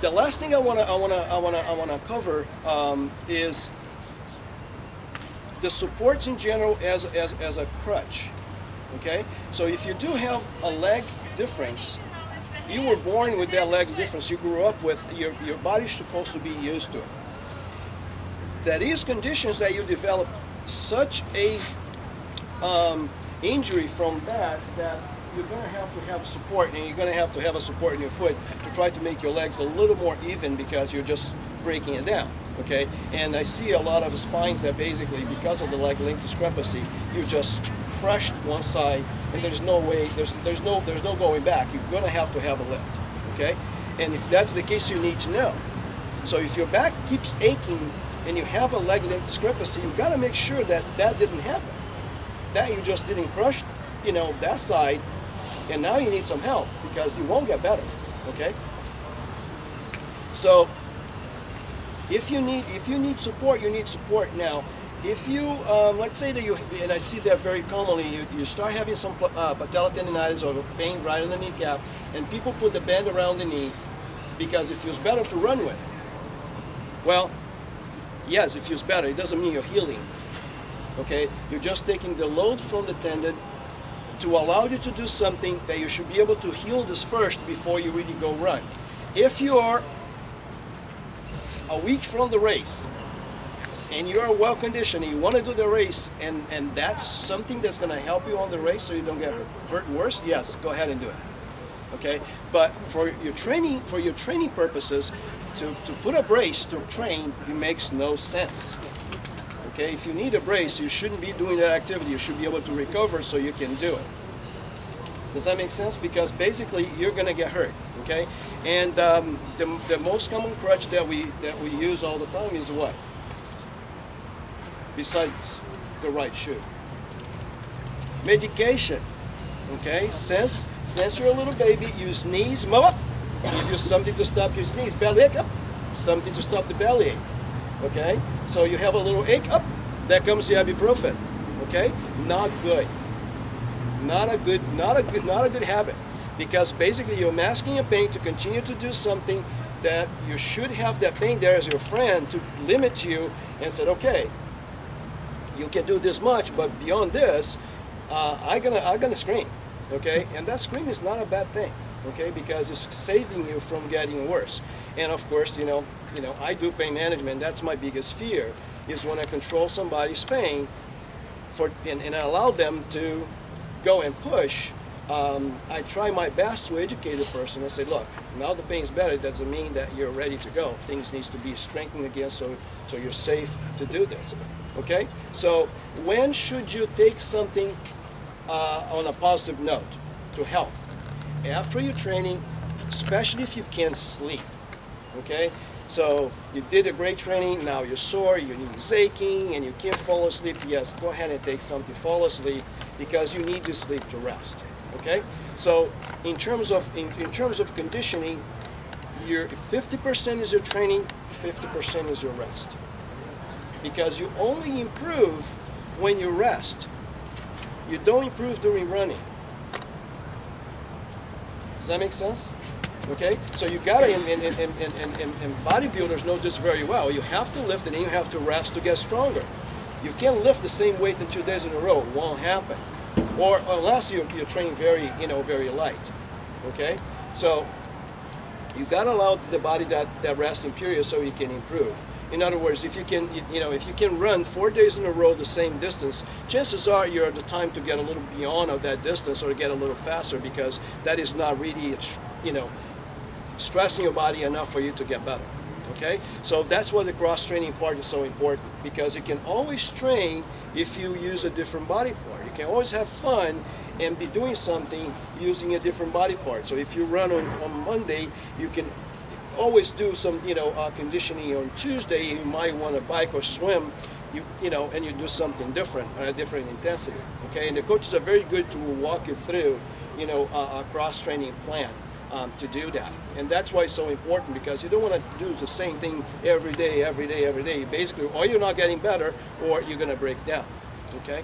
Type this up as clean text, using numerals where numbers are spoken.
The last thing I wanna cover is the supports in general as a crutch. Okay, so if you do have a leg difference, you were born with that leg difference. You grew up with your body's supposed to be used to it. That is conditions that you develop such a injury from that you're going to have support, and you're going to have a support in your foot to try to make your legs a little more even, because you're just breaking it down. Okay, and I see a lot of spines that basically, because of the leg length discrepancy, you just crushed one side, and there's no way, there's no going back. You're going to have a lift. Okay, and if that's the case, you need to know. So if your back keeps aching and you have a leg length discrepancy, you've got to make sure that that didn't happen. That you just didn't crush, that side, and now you need some help, because it won't get better. Okay. So if you need support, you need support now. If you let's say that and I see that very commonly, you start having some patella tendonitis or pain right in the kneecap, and people put the band around the knee because it feels better to run with. Well, yes, it feels better. It doesn't mean you're healing. Okay, you're just taking the load from the tendon to allow you to do something that you should be able to heal this first before you really go run. If you are a week from the race and you are well conditioned and you want to do the race, and that's something that's going to help you on the race so you don't get hurt worse, yes, go ahead and do it. Okay, but for your training purposes, to put a brace to train, it makes no sense. Okay, if you need a brace, you shouldn't be doing that activity. You should be able to recover so you can do it. Does that make sense? Because basically you're going to get hurt. Okay, and the most common crutch that we use all the time is what? Besides the right shoe, medication. Okay, since you're a little baby, you sneeze, mama, give you something to stop your sneeze. Belly ache, up, something to stop the belly ache. Okay, so you have a little ache, up, there comes the ibuprofen. Okay, not good. Not a good habit, because basically you're masking your pain to continue to do something that you should have that pain there as your friend to limit you, and said, okay, you can do this much, but beyond this, I'm gonna scream. Okay, and that scream is not a bad thing. Okay, because it's saving you from getting worse. And of course, I do pain management. That's my biggest fear, is when I control somebody's pain and I allow them to go and push. I try my best to educate the person and say, look, now the pain's better. It doesn't mean that you're ready to go. Things needs to be strengthened again, so you're safe to do this. Okay, so when should you take something on a positive note to help? After your training, especially if you can't sleep. Okay, so you did a great training, now you're sore, your knee is aching, and you can't fall asleep. Yes, go ahead and take something to fall asleep, because you need to sleep to rest. Okay, so in terms of conditioning, your 50% is your training, 50% is your rest, because you only improve when you rest. You don't improve during running. Does that make sense? Okay, so you gotta, and bodybuilders know this very well. You have to lift and then you have to rest to get stronger. You can't lift the same weight in 2 days in a row. It won't happen. Or unless you're training very, very light. Okay, so you gotta allow the body that resting period so you can improve. In other words, if you can run 4 days in a row the same distance, chances are you're at the time to get a little beyond of that distance or get a little faster, because that is not really, stressing your body enough for you to get better. Okay, so that's why the cross training part is so important, because you can always train if you use a different body part. You can always have fun and be doing something using a different body part. So if you run on Monday, you can always do some conditioning on Tuesday. You might want to bike or swim, and you do something different at a different intensity. Okay, and the coaches are very good to walk you through a cross training plan to do that. And that's why it's so important, because you don't want to do the same thing every day. Basically, or you're not getting better, or you're going to break down. Okay.